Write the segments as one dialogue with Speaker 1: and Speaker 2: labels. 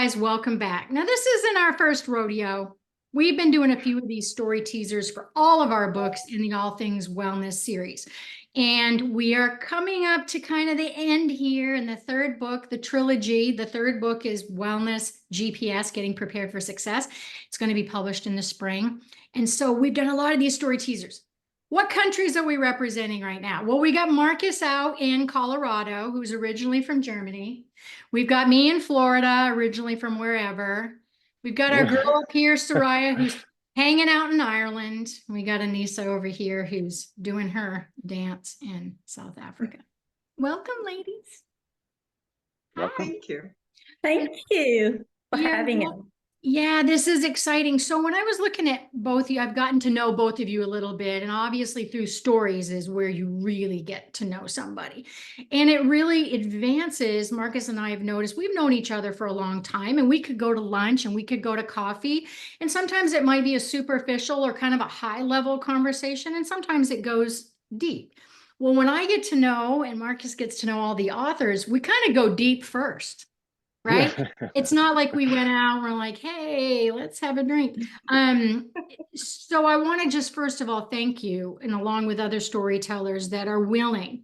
Speaker 1: guys, welcome back. Now, this isn't our first rodeo. We've been doing a few of these story teasers for all of our books in the All Things Wellness series. And we are coming up to kind of the end here in the third book, the trilogy. The third book is Wellness G.P.S, Getting Prepared for Success. It's going to be published in the spring. And so we've done a lot of these story teasers. What countries are we representing right now? Well, we got Marcus out in Colorado, who's originally from Germany. We've got me in Florida, originally from wherever. We've got our girl up here, Soraya, who's hanging out in Ireland. We got Anissa over here who's doing her dance in South Africa. Welcome, ladies.
Speaker 2: Welcome.
Speaker 3: Thank you.
Speaker 2: Thank you for having us.
Speaker 1: Yeah, this is exciting. So when I was looking at both of you, I've gotten to know both of you a little bit, and obviously through stories is where you really get to know somebody. And it really advances. Marcus and I have noticed we've known each other for a long time, and we could go to lunch and we could go to coffee. And sometimes it might be a superficial or kind of a high level conversation, and sometimes it goes deep. Well, when I get to know and Marcus gets to know all the authors, we kind of go deep first. Right? It's not like we went out and we're like, hey, let's have a drink. So I want to just first of all thank you, and along with other storytellers that are willing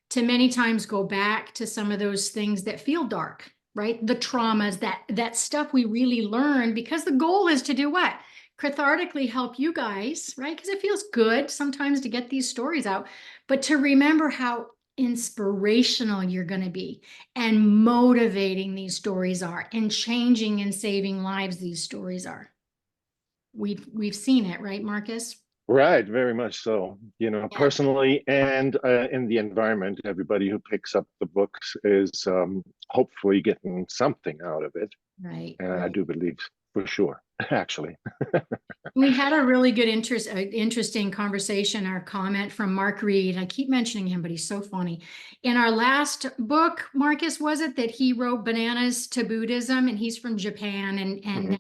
Speaker 1: to many times go back to some of those things that feel dark, right? The traumas, that stuff we really learned, because the goal is to do what? Cathartically help you guys, right? Because it feels good sometimes to get these stories out, but to remember how inspirational you're going to be and motivating these stories are, and changing and saving lives these stories are. We've seen it, right, Marcus?
Speaker 3: Right, very much so. You know,
Speaker 1: Yeah.
Speaker 3: personally and in the environment, everybody who picks up the books is hopefully getting something out of it.
Speaker 1: Right.
Speaker 3: And I do believe for sure, actually.
Speaker 1: We had a really good interesting conversation, our comment from Mark Reed. I keep mentioning him, but he's so funny. In our last book, Marcus, was it that he wrote Bananas to Buddhism, and he's from Japan. And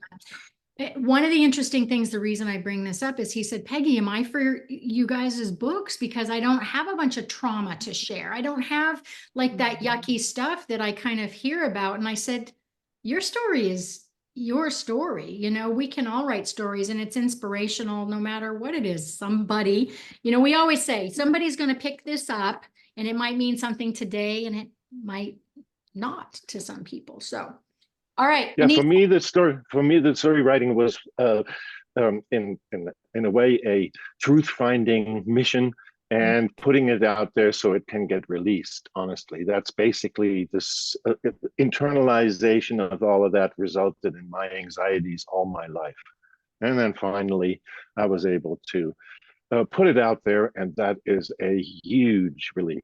Speaker 1: one of the interesting things, the reason I bring this up is he said, Peggy, am I for you guys' books? Because I don't have a bunch of trauma to share. I don't have like that yucky stuff that I kind of hear about. And I said, your story is your story. You know, we can all write stories, and it's inspirational no matter what it is. Somebody, you know, we always say somebody's going to pick this up, and it might mean something today and it might not to some people. So, all right.
Speaker 3: Yeah, for me, the story writing was in a way a truth finding mission, and putting it out there so it can get released. Honestly, that's basically this internalization of all of that resulted in my anxieties all my life. And then finally, I was able to put it out there, and that is a huge relief.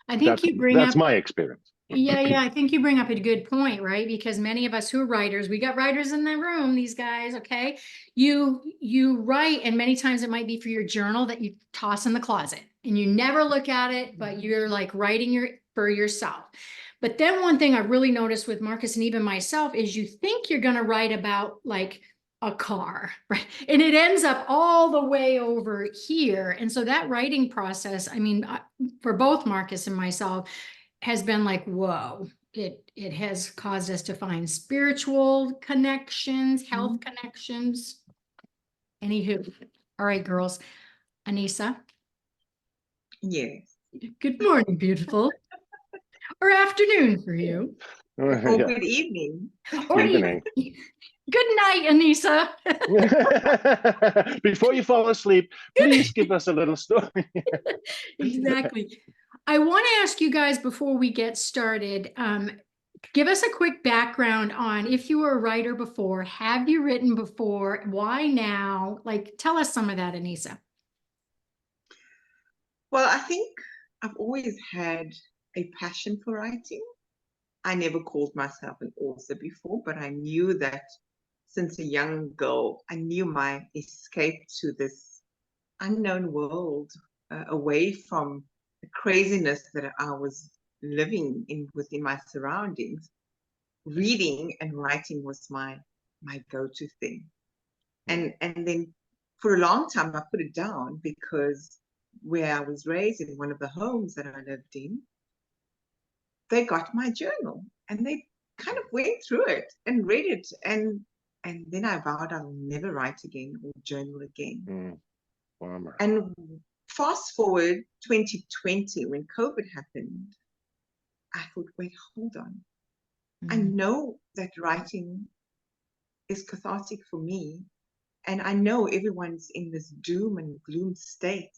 Speaker 1: I think
Speaker 3: that's my experience.
Speaker 1: Yeah, I think you bring up a good point, right? Because many of us who are writers, we got writers in the room, these guys, okay? You write, and many times it might be for your journal that you toss in the closet and you never look at it, but you're like writing for yourself. But then one thing I've really noticed with Marcus and even myself is you think you're going to write about like a car, right? And it ends up all the way over here. And so that writing process, I mean, for both Marcus and myself, has been like, whoa, it has caused us to find spiritual connections, health connections. Anywho, all right, girls. Anissa.
Speaker 2: Yes.
Speaker 1: Good morning, beautiful. Or afternoon for you.
Speaker 2: Or good evening.
Speaker 1: Or evening. Good night, Anissa.
Speaker 3: Before you fall asleep, please give us a little story.
Speaker 1: Exactly. I want to ask you guys before we get started, give us a quick background on if you were a writer before, have you written before, why now? Like, tell us some of that, Anissa.
Speaker 2: Well, I think I've always had a passion for writing. I never called myself an author before, but I knew that since a young girl, I knew my escape to this unknown world, away from the craziness that I was living in within my surroundings. Reading and writing was my go-to thing. And then for a long time I put it down, because where I was raised, in one of the homes that I lived in, they got my journal and they kind of went through it and read it, and then I vowed I'll never write again or journal again.
Speaker 3: Bummer.
Speaker 2: And fast forward 2020, when COVID happened, I thought, wait, hold on. I know that writing is cathartic for me, and I know everyone's in this doom and gloom state.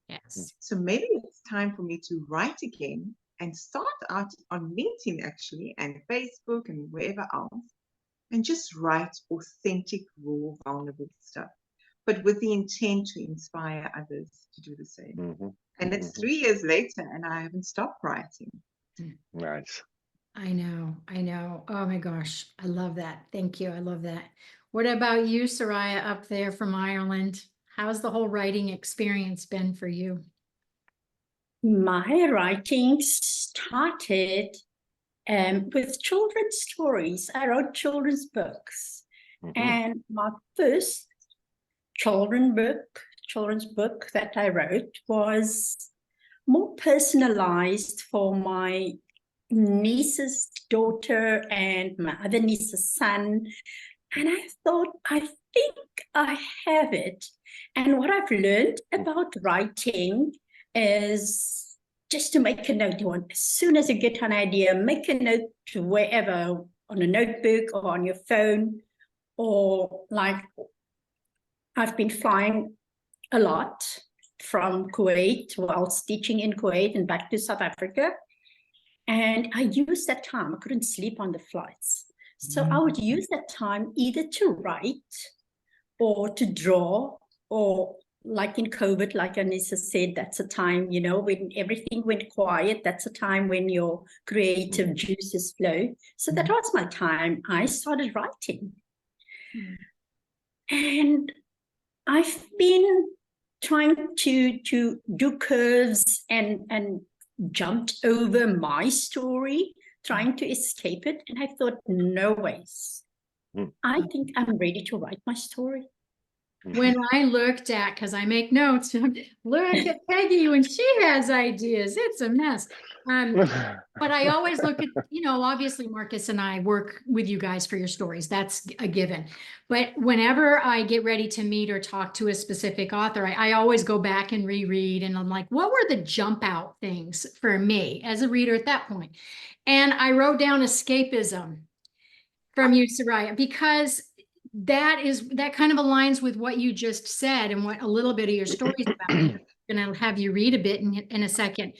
Speaker 1: Yes.
Speaker 2: So maybe it's time for me to write again and start out on LinkedIn actually, and Facebook and wherever else, and just write authentic, raw, vulnerable stuff, but with the intent to inspire others to do the same. And it's 3 years later, and I haven't stopped writing.
Speaker 3: Nice.
Speaker 1: I know. Oh my gosh. I love that. Thank you. I love that. What about you, Soraya, up there from Ireland? How's the whole writing experience been for you?
Speaker 4: My writing started with children's stories. I wrote children's books. And my first children's book that I wrote was more personalized for my niece's daughter and my other niece's son. And I thought, I think I have it. And what I've learned about writing is just to make a note. As soon as you get an idea, make a note wherever, on a notebook or on your phone, or like I've been flying a lot from Kuwait whilst teaching in Kuwait and back to South Africa. And I used that time. I couldn't sleep on the flights. So I would use that time either to write or to draw, or like in COVID, like Anissa said, that's a time, when everything went quiet, that's a time when your creative juices flow. So that was my time. I started writing. And I've been trying to do curves and jumped over my story, trying to escape it. And I thought, no ways. I think I'm ready to write my story.
Speaker 1: When I looked at, because I make notes, look at Peggy when she has ideas. It's a mess. But I always look at, obviously Marcus and I work with you guys for your stories. That's a given. But whenever I get ready to meet or talk to a specific author, I always go back and reread. And I'm like, what were the jump out things for me as a reader at that point? And I wrote down escapism from you, Soraya, because that kind of aligns with what you just said and what a little bit of your story is about. I'm going to have you read a bit in a second.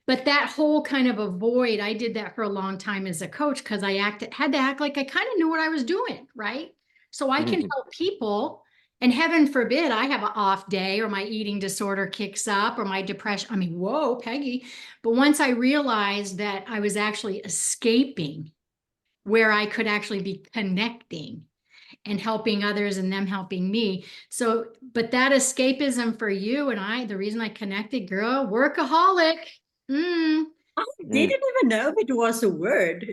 Speaker 1: But that whole kind of a void, I did that for a long time as a coach because I had to act like I kind of knew what I was doing, right? So I can help people, and heaven forbid I have an off day or my eating disorder kicks up or my depression. I mean, whoa, Peggy. But once I realized that I was actually escaping where I could actually be connecting and helping others and them helping me. So, but that escapism for you and I, the reason I connected, girl, workaholic.
Speaker 4: I didn't even know it was a word.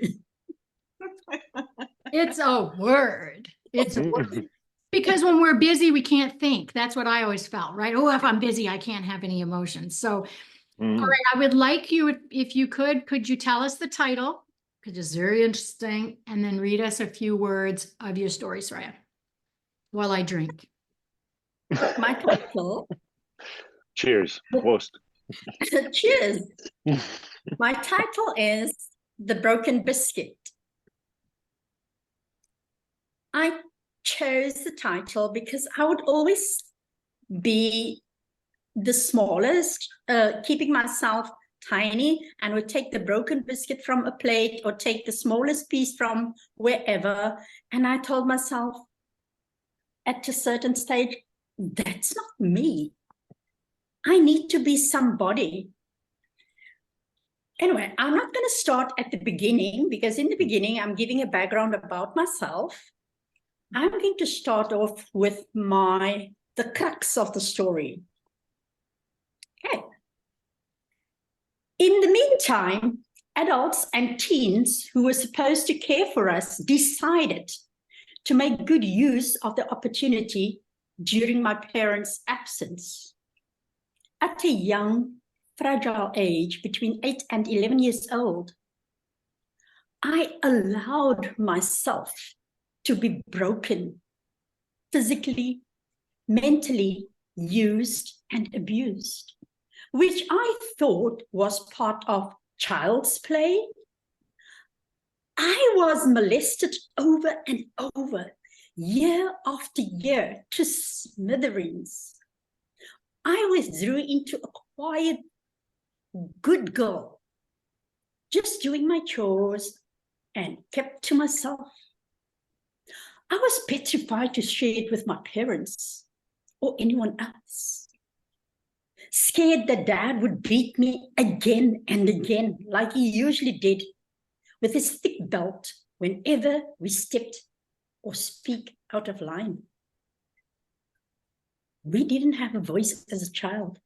Speaker 1: It's a word. It's a word. Because when we're busy, we can't think. That's what I always felt, right? Oh, if I'm busy, I can't have any emotions. So, all right, I would like you, if you could you tell us the title? Because it's very interesting. And then read us a few words of your story, Soraya, while I drink.
Speaker 4: My title.
Speaker 3: Cheers. Prost.
Speaker 4: Cheers. My title is The Broken Biscuit. I chose the title because I would always be the smallest, keeping myself tiny, and would take the broken biscuit from a plate or take the smallest piece from wherever. And I told myself at a certain stage, that's not me. I need to be somebody. Anyway, I'm not going to start at the beginning, because in the beginning, I'm giving a background about myself. I'm going to start off with the crux of the story. Okay. In the meantime, adults and teens who were supposed to care for us decided to make good use of the opportunity during my parents' absence. At a young, fragile age, between 8 and 11 years old, I allowed myself to be broken, physically, mentally used and abused, which I thought was part of child's play. I was molested over and over, year after year, to smithereens. I withdrew into a quiet, good girl, just doing my chores and kept to myself. I was petrified to share it with my parents or anyone else. Scared that Dad would beat me again and again, like he usually did, with his thick belt whenever we stepped or speak out of line. We didn't have a voice as a child.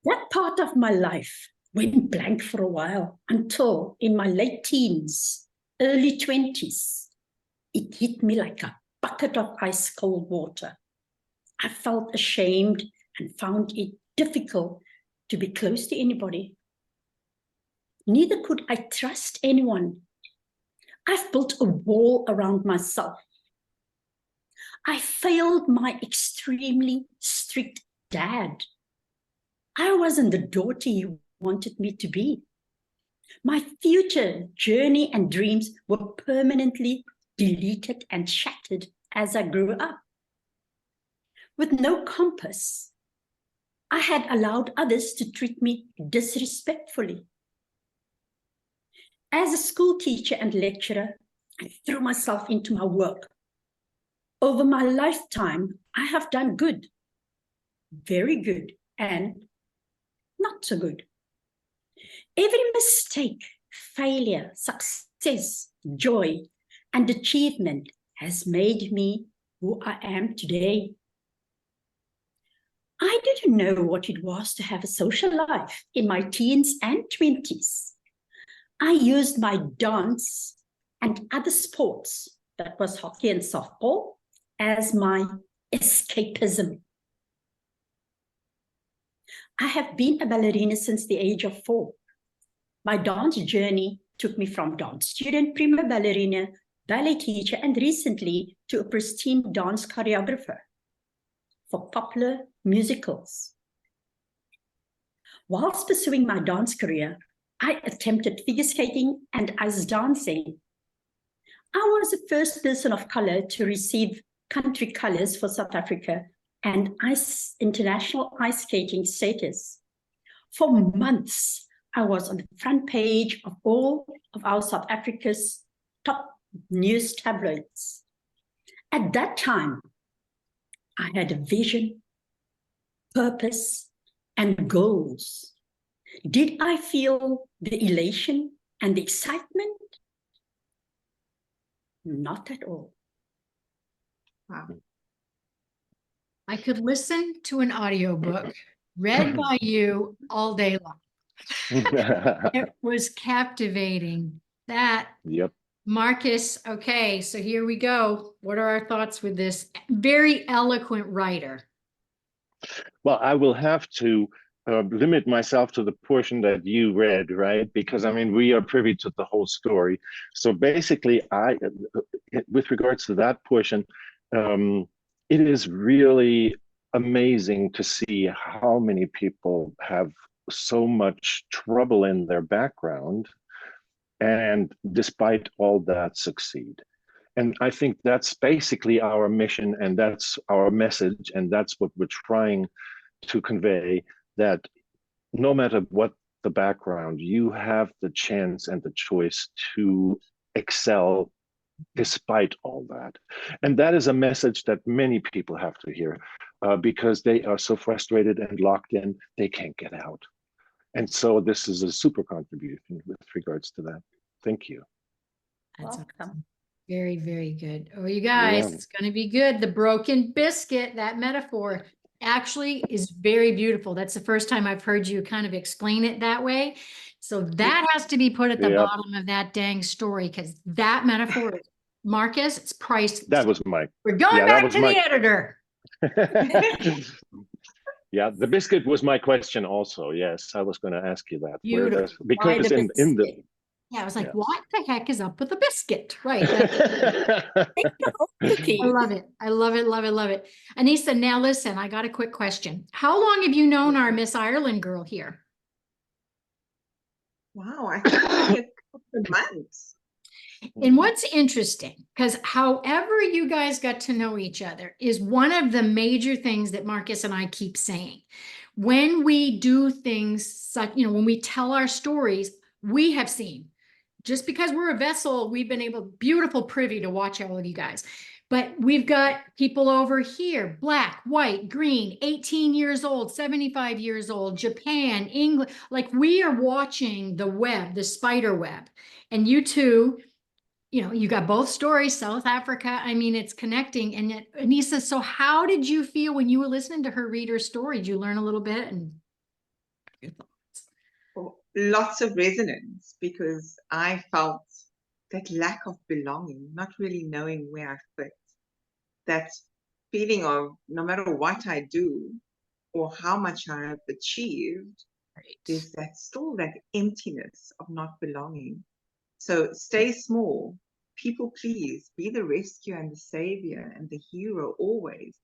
Speaker 4: That part of my life went blank for a while until in my late teens, early 20s, it hit me like a bucket of ice cold water. I felt ashamed and found it difficult to be close to anybody. Neither could I trust anyone. I've built a wall around myself. I failed my extremely strict dad. I wasn't the daughter he wanted me to be. My future journey and dreams were permanently deleted and shattered as I grew up. With no compass, I had allowed others to treat me disrespectfully. As a school teacher and lecturer, I threw myself into my work. Over my lifetime, I have done good, very good, and not so good. Every mistake, failure, success, joy, and achievement has made me who I am today. I didn't know what it was to have a social life in my teens and 20s. I used my dance and other sports, that was hockey and softball, as my escapism. I have been a ballerina since the age of 4. My dance journey took me from dance student, prima ballerina, ballet teacher, and recently to a pristine dance choreographer for popular musicals. Whilst pursuing my dance career, I attempted figure skating and ice dancing. I was the first person of color to receive country colors for South Africa and international ice skating status. For months, I was on the front page of all of our South Africa's top news tabloids. At that time, I had a vision, purpose, and goals. Did I feel the elation and the excitement? Not at all.
Speaker 2: Wow.
Speaker 1: I could listen to an audiobook read by you all day long. It was captivating. That,
Speaker 3: Yep.
Speaker 1: Marcus, okay, so here we go. What are our thoughts with this very eloquent writer?
Speaker 3: Well, I will have to limit myself to the portion that you read, right? Because I mean, we are privy to the whole story. So basically, with regards to that portion, it is really amazing to see how many people have so much trouble in their background, and despite all that, succeed. And I think that's basically our mission, and that's our message, and that's what we're trying to convey, that no matter what the background, you have the chance and the choice to excel despite all that. And that is a message that many people have to hear because they are so frustrated and locked in, they can't get out. And so this is a super contribution with regards to that. Thank you.
Speaker 1: That's
Speaker 4: Welcome.
Speaker 1: awesome. Very, very good. Oh, you guys,
Speaker 3: Yeah.
Speaker 1: it's going to be good. The broken biscuit, that metaphor actually is very beautiful. That's the first time I've heard you kind of explain it that way. So that has to be put at the
Speaker 3: Yep.
Speaker 1: bottom of that dang story, because that metaphor, Marcus, it's priceless.
Speaker 3: That was my,
Speaker 1: We're going
Speaker 3: yeah, that
Speaker 1: back
Speaker 3: was
Speaker 1: to
Speaker 3: my-
Speaker 1: the editor.
Speaker 3: yeah, the biscuit was my question also. Yes, I was going to ask you that.
Speaker 1: Beautiful.
Speaker 3: Because
Speaker 4: Why the
Speaker 3: in the
Speaker 4: biscuit?
Speaker 1: Yeah, I was like,
Speaker 3: Yeah.
Speaker 1: what the heck is up with the biscuit? Right. I
Speaker 4: Cookie.
Speaker 1: love it. I love it, love it, love it. Anissa, now listen, I got a quick question. How long have you known our Miss Ireland girl here?
Speaker 2: Wow, I think only a couple of months.
Speaker 1: And what's interesting, because however you guys got to know each other is one of the major things that Marcus and I keep saying. When we do things such, when we tell our stories, we have seen, just because we're a vessel, we've been beautiful privy to watch all of you guys. But we've got people over here, black, white, green, 18 years old, 75 years old, Japan, England. Like we are watching the web, the spider web. And you two, you got both stories, South Africa. I mean, it's connecting. And yet, Anissa, so how did you feel when you were listening to her read her story? Did you learn a little bit? And your thoughts?
Speaker 2: Well, lots of resonance, because I felt that lack of belonging, not really knowing where I fit, that feeling of no matter what I do or how much I have achieved,
Speaker 1: Right.
Speaker 2: there's still that emptiness of not belonging. So stay small, people please, be the rescuer and the savior and the hero always.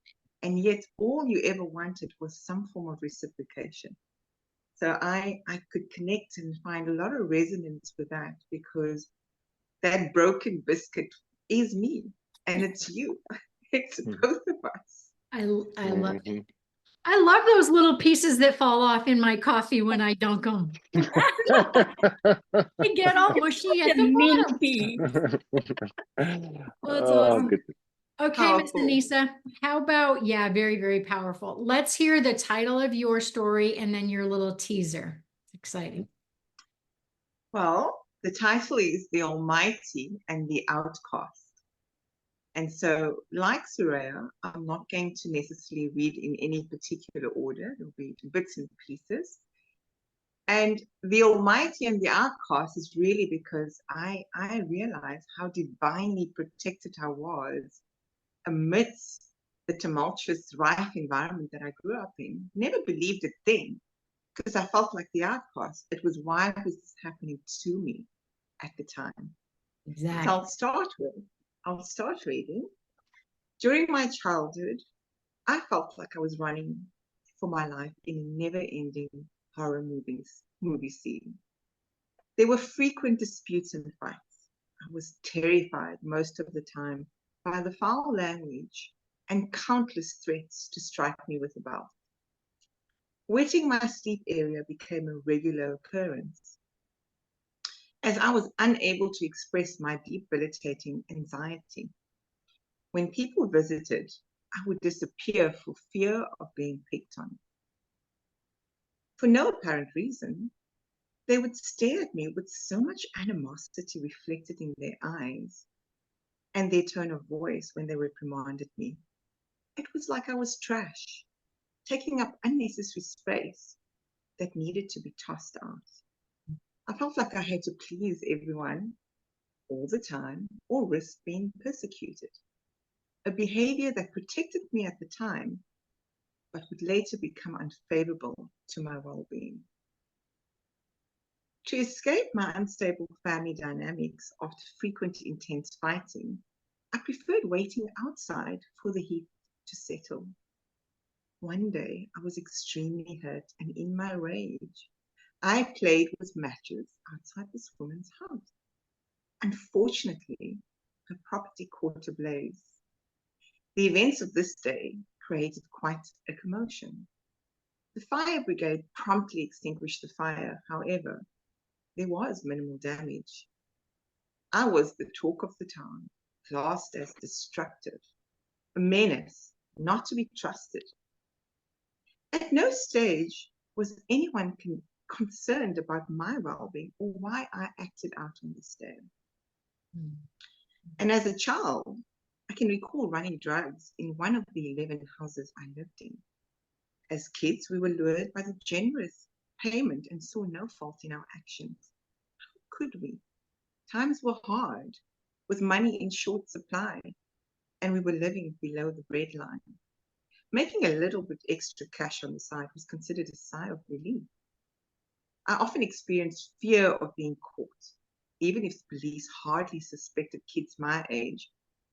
Speaker 2: And yet all you ever wanted was some form of reciprocation. So I could connect and find a lot of resonance with that, because that broken biscuit is me and it's you. It's both of us.
Speaker 1: I love it. I love those little pieces that fall off in my coffee when I dunk them. They get all mushy at the bottom.
Speaker 4: Minty.
Speaker 1: That's
Speaker 3: Oh,
Speaker 1: awesome.
Speaker 3: good.
Speaker 1: Okay, Miss
Speaker 2: Powerful.
Speaker 1: Anissa, how about, very, very powerful. Let's hear the title of your story and then your little teaser. It's exciting.
Speaker 2: Well, the title is The Almighty and the Outcast. And so, like Soraya, I'm not going to necessarily read in any particular order. It'll be bits and pieces. And the Almighty and the Outcast is really because I realized how divinely protected I was amidst the tumultuous, rife environment that I grew up in. Never believed it then, because I felt like the outcast. It was, why was this happening to me at the time?
Speaker 1: Exactly.
Speaker 2: So I'll start reading. During my childhood, I felt like I was running for my life in a never-ending horror movie scene. There were frequent disputes and fights. I was terrified most of the time by the foul language and countless threats to strike me with a belt. Wetting my sleep area became a regular occurrence, as I was unable to express my debilitating anxiety. When people visited, I would disappear for fear of being picked on. For no apparent reason, they would stare at me with so much animosity reflected in their eyes and their tone of voice when they reprimanded me. It was like I was trash, taking up unnecessary space that needed to be tossed out. I felt like I had to please everyone all the time or risk being persecuted, a behavior that protected me at the time, but would later become unfavorable to my well-being. To escape my unstable family dynamics after frequent intense fighting, I preferred waiting outside for the heat to settle. One day, I was extremely hurt, and in my rage, I played with matches outside this woman's house. Unfortunately, her property caught ablaze. The events of this day created quite a commotion. The fire brigade promptly extinguished the fire. However, there was minimal damage. I was the talk of the town, classed as destructive, a menace, not to be trusted. At no stage was anyone concerned about my well-being or why I acted out on this day. And as a child, I can recall running drugs in one of the 11 houses I lived in. As kids, we were lured by the generous payment and saw no fault in our actions. How could we? Times were hard, with money in short supply, and we were living below the breadline. Making a little bit extra cash on the side was considered a sigh of relief. I often experienced fear of being caught, even if police hardly suspected kids my age,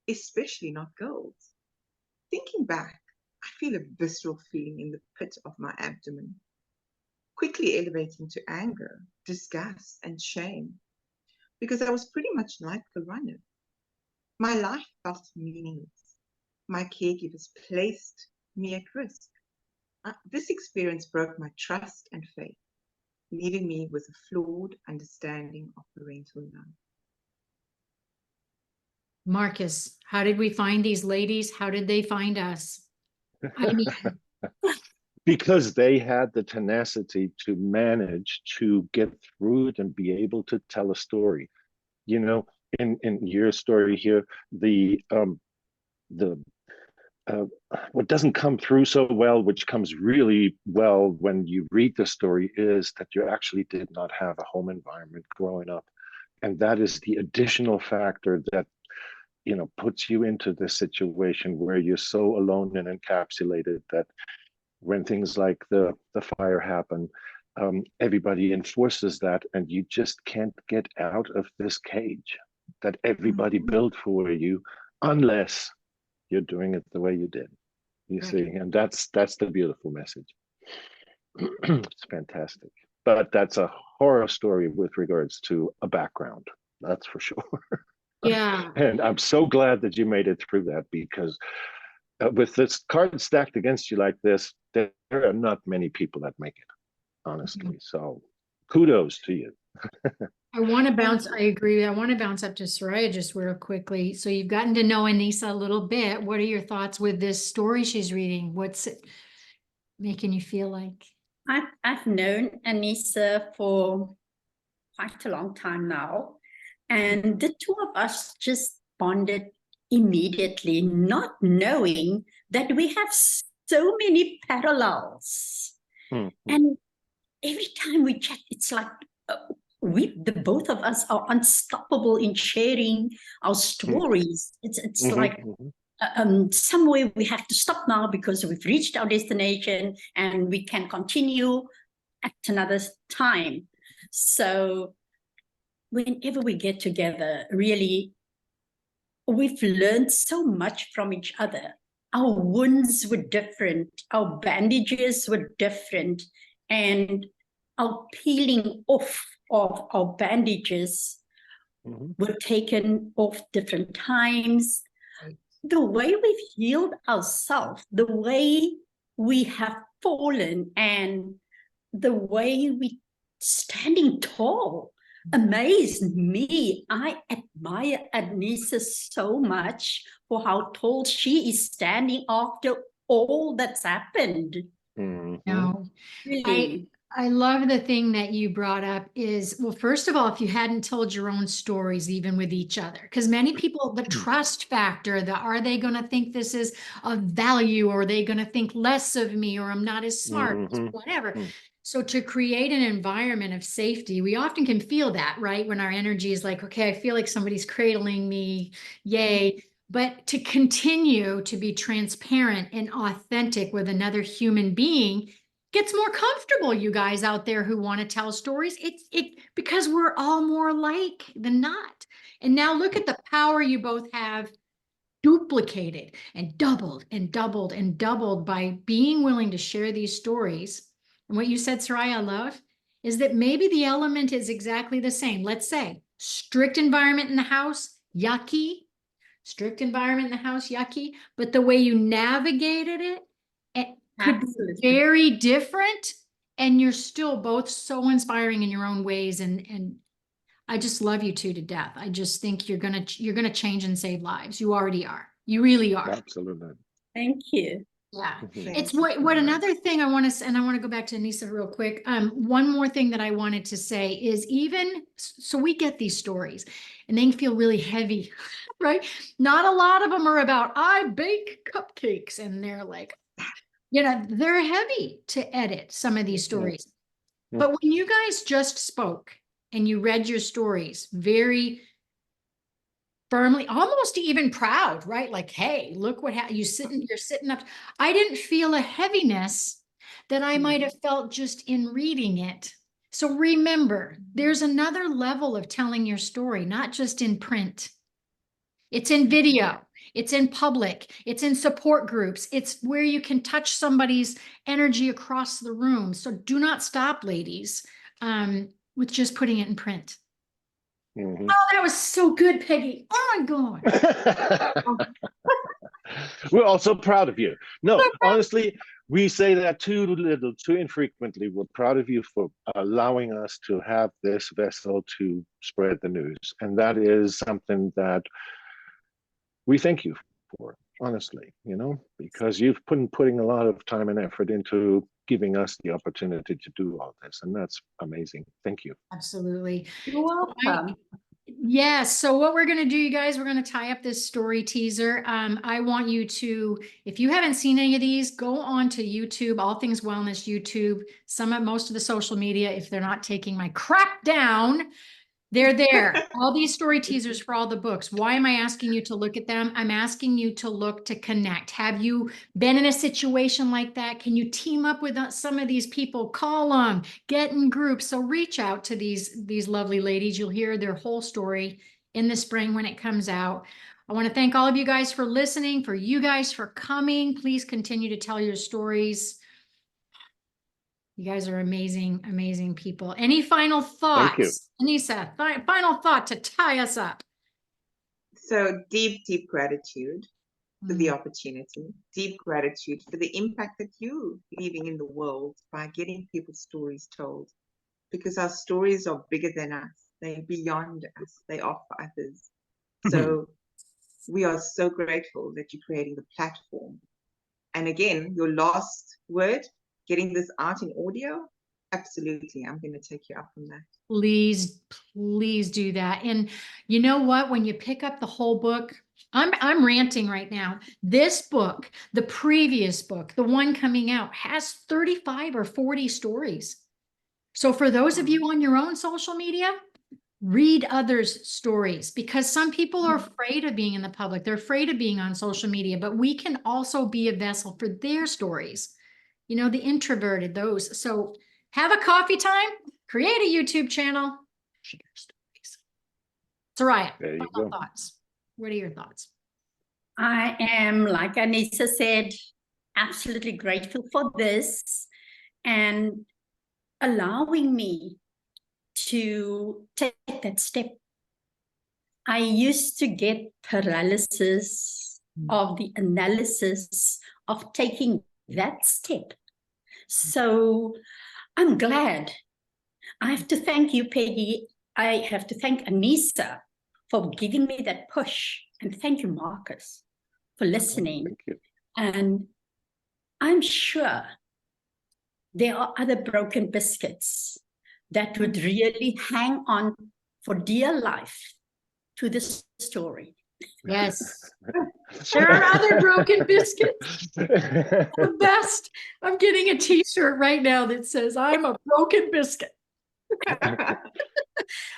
Speaker 2: especially not girls. Thinking back, I feel a visceral feeling in the pit of my abdomen, quickly elevating to anger, disgust, and shame, because I was pretty much like the runner. My life felt meaningless. My caregivers placed me at risk. This experience broke my trust and faith, leaving me with a flawed understanding of parental love.
Speaker 1: Marcus, how did we find these ladies? How did they find us? I mean,
Speaker 3: Because they had the tenacity to manage to get through it and be able to tell a story. You know, in your story here, the what doesn't come through so well, which comes really well when you read the story, is that you actually did not have a home environment growing up. And that is the additional factor that, you know, puts you into this situation where you're so alone and encapsulated that when things like the fire happen, everybody enforces that, and you just can't get out of this cage that everybody built for you, unless you're doing it the way you did. You
Speaker 1: Right.
Speaker 3: see, and that's the beautiful message. It's fantastic. But that's a horror story with regards to a background, that's for sure.
Speaker 1: yeah,
Speaker 3: And I'm so glad that you made it through that, because with this card stacked against you like this, there are not many people that make it, honestly. So kudos to you.
Speaker 1: I want to bounce. I agree. I want to bounce up to Soraya just real quickly. So you've gotten to know Anissa a little bit. What are your thoughts with this story she's reading? What's it making you feel like?
Speaker 4: I've known Anissa for quite a long time now, and the two of us just bonded immediately, not knowing that we have so many parallels.
Speaker 3: Mhm.
Speaker 4: And every time we chat, it's like the both of us are unstoppable in sharing our stories. It's like somewhere we have to stop now because we've reached our destination and we can continue at another time. So whenever we get together, really, we've learned so much from each other. Our wounds were different, our bandages were different, and our peeling off of our bandages were taken off different times. The way we've healed ourselves, the way we have fallen, and the way we standing tall amazed me. I admire Anissa so much for how tall she is standing after all that's happened.
Speaker 1: No,
Speaker 4: Really.
Speaker 1: I love the thing that you brought up is, well, first of all, if you hadn't told your own stories, even with each other, because many people, the trust factor, are they going to think this is of value, or are they going to think less of me, or I'm not as smart, whatever. So to create an environment of safety, we often can feel that, right? When our energy is like, okay, I feel like somebody's cradling me, yay. But to continue to be transparent and authentic with another human being gets more comfortable, you guys out there who want to tell stories. It because we're all more alike than not. And now look at the power you both have duplicated and doubled and doubled and doubled by being willing to share these stories. And what you said, Soraya, I love, is that maybe the element is exactly the same. Let's say strict environment in the house, yucky. Strict environment in the house, yucky. But the way you navigated it could be very different, and you're still both so inspiring in your own ways, and I just love you two to death. I just think you're gonna change and save lives. You already are. You really are.
Speaker 3: Absolutely.
Speaker 4: Thank you.
Speaker 1: Yeah.
Speaker 2: Thank
Speaker 1: It's
Speaker 2: you
Speaker 1: what
Speaker 2: so much.
Speaker 1: another thing I want to, and I want to go back to Anissa real quick. One more thing that I wanted to say is, even so we get these stories and they can feel really heavy, right? Not a lot of them are about I bake cupcakes, and they're like, you know, they're heavy to edit, some of these stories. But when you guys just spoke and you read your stories very firmly, almost even proud, right? Like, hey, look what you're sitting up. I didn't feel a heaviness that I might have felt just in reading it. So remember, there's another level of telling your story, not just in print. It's in video, it's in public, it's in support groups, it's where you can touch somebody's energy across the room. So do not stop, ladies, with just putting it in print.
Speaker 3: Mhm.
Speaker 1: Oh, that was so good, Peggy. Oh my God.
Speaker 3: We're also proud of you. No, honestly, we say that too little, too infrequently. We're proud of you for allowing us to have this vessel to spread the news. And that is something that we thank you for, honestly, you know, because you've putting a lot of time and effort into giving us the opportunity to do all this. And that's amazing. Thank you.
Speaker 1: Absolutely.
Speaker 4: You're welcome.
Speaker 1: Yes. So what we're going to do, you guys, we're going to tie up this story teaser. I want you to, if you haven't seen any of these, go on to YouTube, All Things Wellness YouTube, most of the social media, if they're not taking my crap down, they're there. All these story teasers for all the books. Why am I asking you to look at them? I'm asking you to look to connect. Have you been in a situation like that? Can you team up with some of these people? Call them, get in groups. So reach out to these lovely ladies. You'll hear their whole story in the spring when it comes out. I want to thank all of you guys for listening, for you guys for coming. Please continue to tell your stories. You guys are amazing, amazing people. Any final
Speaker 3: Thank you.
Speaker 1: thoughts? Anissa, final thought to tie us up.
Speaker 2: So deep, deep gratitude for the
Speaker 1: Mm.
Speaker 2: opportunity, deep gratitude for the impact that you're leaving in the world by getting people's stories told. Because our stories are bigger than us. They're beyond us. They are for others. So we are so grateful that you're creating the platform. And again, your last word, getting this out in audio, absolutely. I'm going to take you up on that.
Speaker 1: Please, please do that. And you know what? When you pick up the whole book, I'm ranting right now. This book, the previous book, the one coming out, has 35 or 40 stories. So for those of you on your own social media, read others' stories, because some people are afraid of being in the public. They're afraid of being on social media, but we can also be a vessel for their stories. You know, the introverted, those. So have a coffee time, create a YouTube channel, share stories. Soraya,
Speaker 3: There you
Speaker 1: final
Speaker 3: go.
Speaker 1: thoughts. What are your thoughts?
Speaker 4: I am, like Anissa said, absolutely grateful for this and allowing me to take that step. I used to get paralysis of the analysis of taking that step. So I'm glad. I have to thank you, Peggy. I have to thank Anissa for giving me that push. And thank you, Marcus, for listening.
Speaker 3: Thank you.
Speaker 4: And I'm sure there are other broken biscuits that would really hang on for dear life to this story.
Speaker 1: Yes. There are other broken biscuits. The best. I'm getting a t-shirt right now that says, I'm a broken biscuit.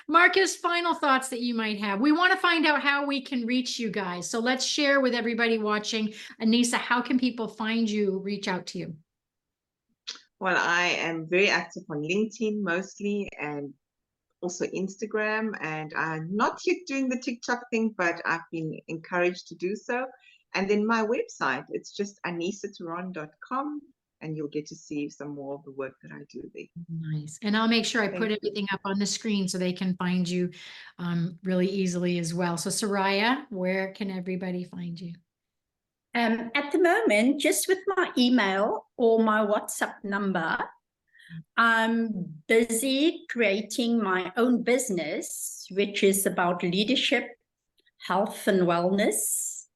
Speaker 1: Marcus, final thoughts that you might have. We want to find out how we can reach you guys. So let's share with everybody watching. Anissa, how can people find you, reach out to you?
Speaker 2: Well, I am very active on LinkedIn mostly, and also Instagram, and I'm not yet doing the TikTok thing, but I've been encouraged to do so. And then my website, it's just anissaturon.com, and you'll get to see some more of the work that I do there.
Speaker 1: Nice. And I'll make sure I put everything up on the screen so they can find you really easily as well. So Soraya, where can everybody find you?
Speaker 4: At the moment, just with my email or my WhatsApp number, I'm busy creating my own business, which is about leadership, health and wellness,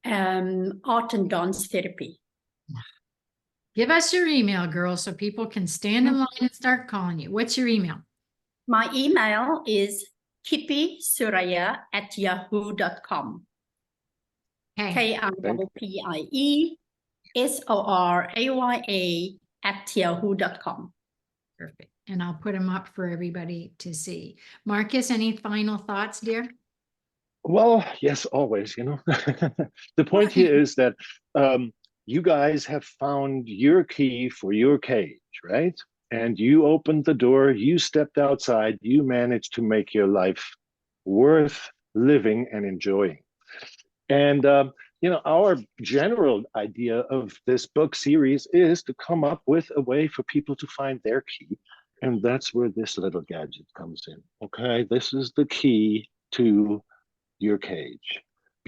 Speaker 4: art and dance therapy.
Speaker 1: Give us your email, girl, so people can stand in line and start calling you. What's your email?
Speaker 4: My email is kippiesoraya@yahoo.com.
Speaker 1: Okay.
Speaker 4: KIPPIESORAYA@yahoo.com.
Speaker 1: Perfect. And I'll put them up for everybody to see. Marcus, any final thoughts, dear?
Speaker 3: Well, yes, always, you know. The point here is that you guys have found your key for your cage, right? and you opened the door, you stepped outside, you managed to make your life worth living and enjoying. And our general idea of this book series is to come up with a way for people to find their key. And that's where this little gadget comes in. Okay, this is the key to your cage,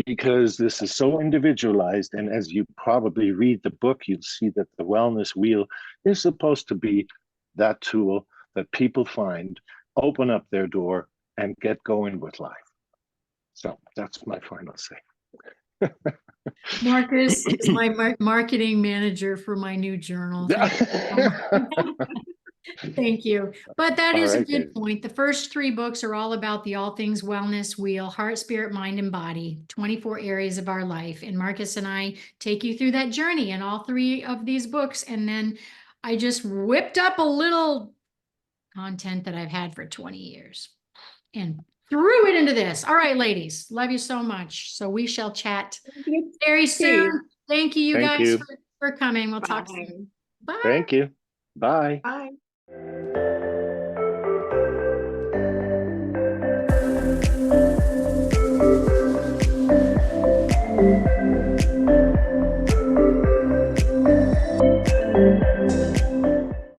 Speaker 3: because this is so individualized. And as you probably read the book, you'll see that the wellness wheel is supposed to be that tool that people find, open up their door, and get going with life. So that's my final say.
Speaker 1: Marcus is my marketing manager for my new journal. Thank you. But that is a good point. The first 3 books are all about the all things wellness wheel, heart, spirit, mind, and body, 24 areas of our life. And Marcus and I take you through that journey in all 3 of these books. And then I just whipped up a little content that I've had for 20 years and threw it into this. All right, ladies, love you so much. So we shall chat very soon. Thank you,
Speaker 3: Thank
Speaker 1: guys,
Speaker 3: you.
Speaker 1: for coming. We'll talk
Speaker 2: Bye.
Speaker 1: soon. Bye.
Speaker 3: Thank you. Bye.
Speaker 2: Bye.